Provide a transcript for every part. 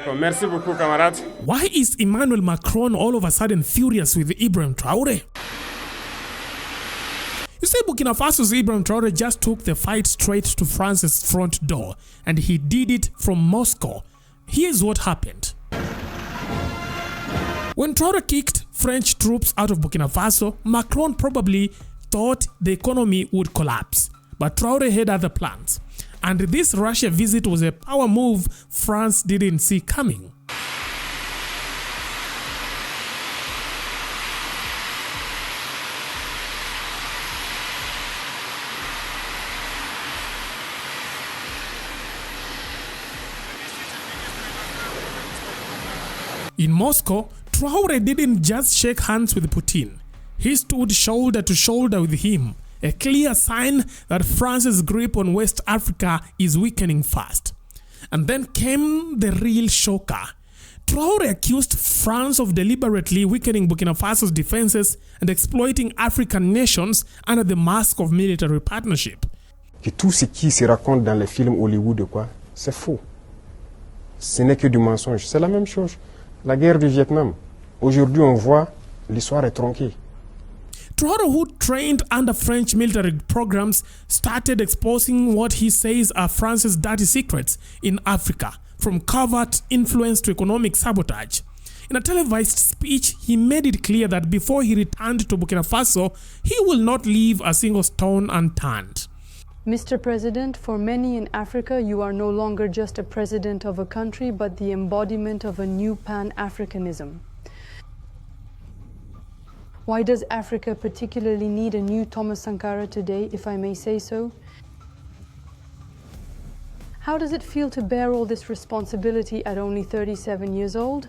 Merci beaucoup, camarades. Why is Emmanuel Macron all of a sudden furious with Ibrahim Traore? You say Burkina Faso's Ibrahim Traore just took the fight straight to France's front door, and he did it from Moscow. Here's what happened. When Traore kicked French troops out of Burkina Faso, Macron probably thought the economy would collapse. But Traore had other plans. And this Russia visit was a power move France didn't see coming. In Moscow, Traore didn't just shake hands with Putin. He stood shoulder to shoulder with him, a clear sign that France's grip on West Africa is weakening fast. And then came the real shocker. Traore accused France of deliberately weakening Burkina Faso's defenses and exploiting African nations under the mask of military partnership. Que tout ce qui se raconte dans les films Hollywood, c'est faux. Ce n'est que du mensonge. C'est la même chose. La guerre du Vietnam. Aujourd'hui, on voit l'histoire est tronquée. Traore, who trained under French military programs, started exposing what he says are France's dirty secrets in Africa, from covert influence to economic sabotage. In a televised speech, he made it clear that before he returned to Burkina Faso, he will not leave a single stone unturned. Mr. President, for many in Africa, you are no longer just a president of a country, but the embodiment of a new Pan-Africanism. Why does Africa particularly need a new Thomas Sankara today, if I may say so? How does it feel to bear all this responsibility at only 37 years old?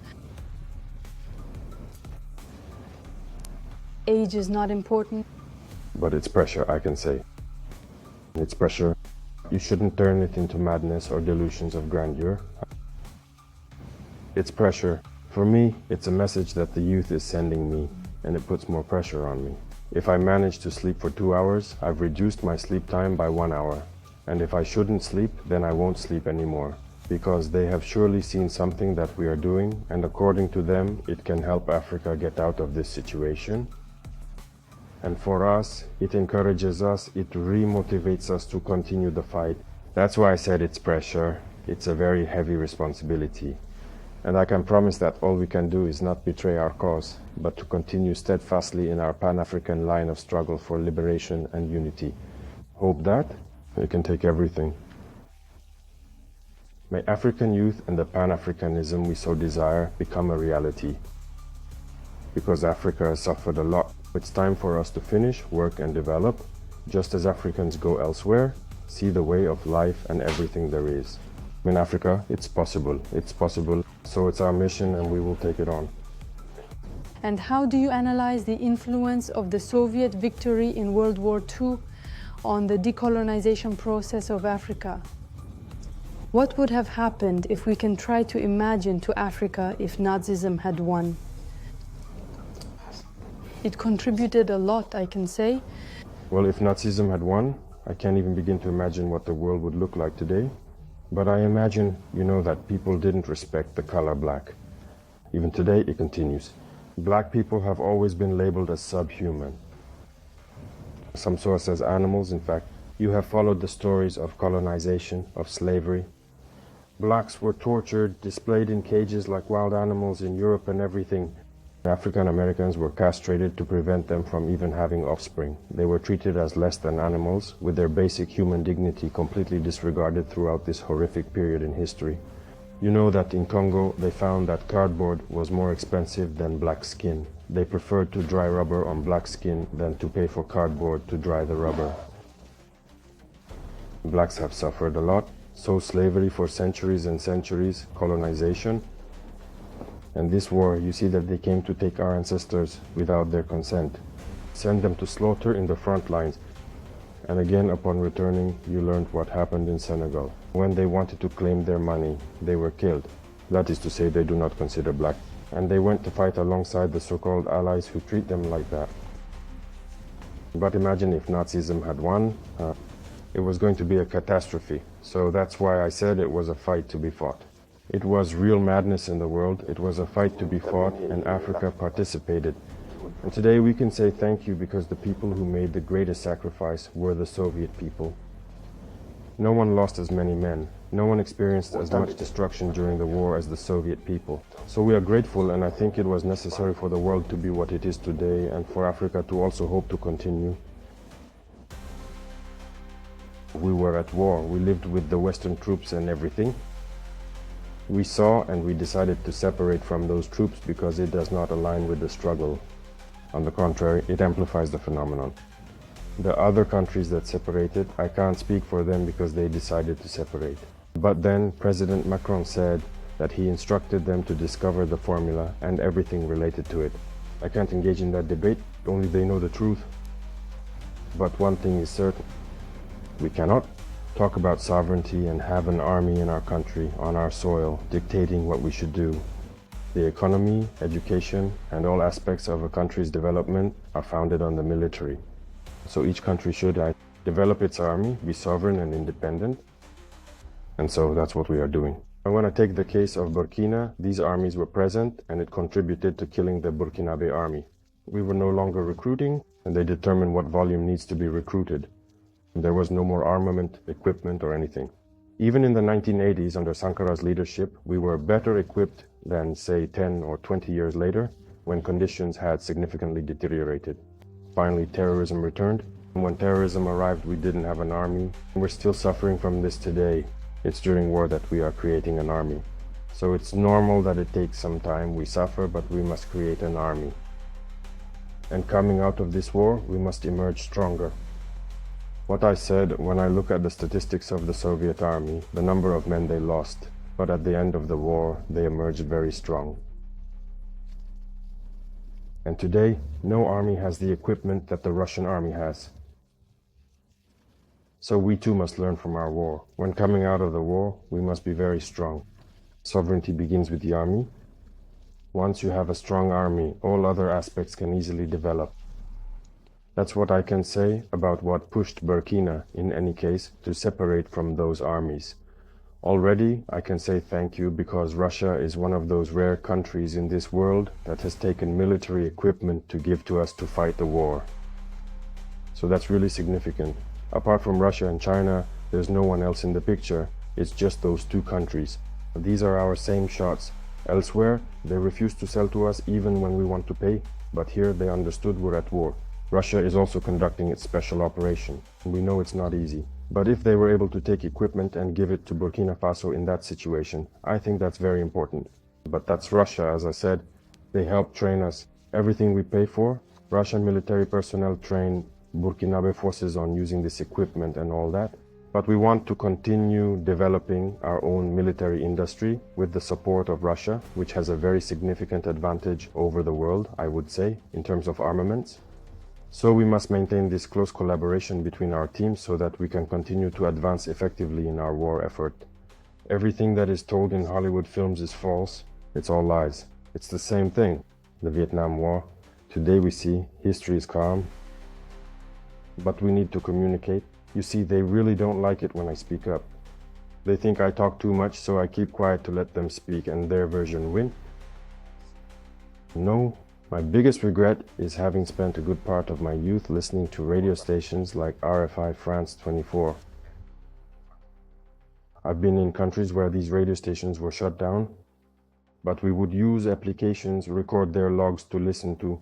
Age is not important. But it's pressure, I can say. It's pressure. You shouldn't turn it into madness or delusions of grandeur. It's pressure. For me, it's a message that the youth is sending me, and it puts more pressure on me. If I manage to sleep for 2 hours, I've reduced my sleep time by 1 hour. And if I shouldn't sleep, then I won't sleep anymore. Because they have surely seen something that we are doing, and according to them, it can help Africa get out of this situation. And for us, it encourages us, it re-motivates us to continue the fight. That's why I said it's pressure. It's a very heavy responsibility. And I can promise that all we can do is not betray our cause, but to continue steadfastly in our Pan-African line of struggle for liberation and unity. Hope that we can take everything. May African youth and the Pan-Africanism we so desire become a reality. Because Africa has suffered a lot. It's time for us to finish, work and develop, just as Africans go elsewhere, see the way of life and everything there is. In Africa, it's possible. It's possible. So it's our mission and we will take it on. And how do you analyze the influence of the Soviet victory in World War II on the decolonization process of Africa? What would have happened if we can try to imagine to Africa if Nazism had won? It contributed a lot, I can say. Well, if Nazism had won, I can't even begin to imagine what the world would look like today. But I imagine, that people didn't respect the color black. Even today, it continues. Black people have always been labeled as subhuman. Some saw us as animals. In fact, you have followed the stories of colonization, of slavery. Blacks were tortured, displayed in cages like wild animals in Europe and everything. African Americans were castrated to prevent them from even having offspring. They were treated as less than animals, with their basic human dignity completely disregarded throughout this horrific period in history. You know that in Congo, they found that cardboard was more expensive than black skin. They preferred to dry rubber on black skin than to pay for cardboard to dry the rubber. Blacks have suffered a lot, so slavery for centuries and centuries, colonization. And this war, you see that they came to take our ancestors without their consent, send them to slaughter in the front lines. And again, upon returning, you learned what happened in Senegal. When they wanted to claim their money, they were killed. That is to say, they do not consider black. And they went to fight alongside the so-called allies who treat them like that. But imagine if Nazism had won, it was going to be a catastrophe. So that's why I said it was a fight to be fought. It was real madness in the world. It was a fight to be fought, and Africa participated. And today we can say thank you because the people who made the greatest sacrifice were the Soviet people. No one lost as many men. No one experienced as much destruction during the war as the Soviet people. So we are grateful, and I think it was necessary for the world to be what it is today and for Africa to also hope to continue. We were at war. We lived with the Western troops and everything. We saw and we decided to separate from those troops because it does not align with the struggle. On the contrary, it amplifies the phenomenon. The other countries that separated, I can't speak for them because they decided to separate. But then President Macron said that he instructed them to discover the formula and everything related to it. I can't engage in that debate, only they know the truth. But one thing is certain, we cannot talk about sovereignty and have an army in our country, on our soil, dictating what we should do. The economy, education, and all aspects of a country's development are founded on the military. So each country should develop its army, be sovereign and independent. And so that's what we are doing. I want to take the case of Burkina. These armies were present and it contributed to killing the Burkinabe army. We were no longer recruiting and they determined what volume needs to be recruited. There was no more armament, equipment or anything. Even in the 1980s under Sankara's leadership, we were better equipped than say 10 or 20 years later when conditions had significantly deteriorated. Finally, terrorism returned. And when terrorism arrived, we didn't have an army. We're still suffering from this today. It's during war that we are creating an army. So it's normal that it takes some time. We suffer, but we must create an army. And coming out of this war, we must emerge stronger. What I said, when I look at the statistics of the Soviet army, the number of men they lost, but at the end of the war, they emerged very strong. And today, no army has the equipment that the Russian army has. So we too must learn from our war. When coming out of the war, we must be very strong. Sovereignty begins with the army. Once you have a strong army, all other aspects can easily develop. That's what I can say about what pushed Burkina, in any case, to separate from those armies. Already, I can say thank you because Russia is one of those rare countries in this world that has taken military equipment to give to us to fight the war. So that's really significant. Apart from Russia and China, there's no one else in the picture. It's just those two countries. These are our same shots. Elsewhere, they refuse to sell to us even when we want to pay, but here they understood we're at war. Russia is also conducting its special operation. We know it's not easy. But if they were able to take equipment and give it to Burkina Faso in that situation, I think that's very important. But that's Russia, as I said. They help train us. Everything we pay for, Russian military personnel train Burkinabe forces on using this equipment and all that. But we want to continue developing our own military industry with the support of Russia, which has a very significant advantage over the world, I would say, in terms of armaments. So we must maintain this close collaboration between our teams so that we can continue to advance effectively in our war effort. Everything that is told in Hollywood films is false. It's all lies. It's the same thing. The Vietnam War. Today we see history is calm, but we need to communicate. You see, they really don't like it when I speak up. They think I talk too much, so I keep quiet to let them speak and their version win. No. My biggest regret is having spent a good part of my youth listening to radio stations like RFI France 24. I've been in countries where these radio stations were shut down, but we would use applications, record their logs to listen to.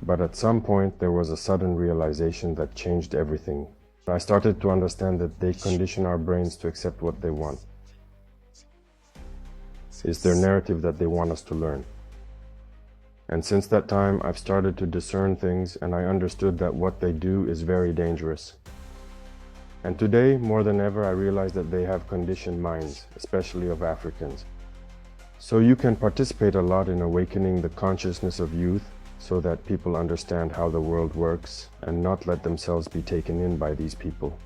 But at some point there was a sudden realization that changed everything. I started to understand that they condition our brains to accept what they want. It's their narrative that they want us to learn. And since that time, I've started to discern things and I understood that what they do is very dangerous. And today, more than ever, I realize that they have conditioned minds, especially of Africans. So you can participate a lot in awakening the consciousness of youth so that people understand how the world works and not let themselves be taken in by these people.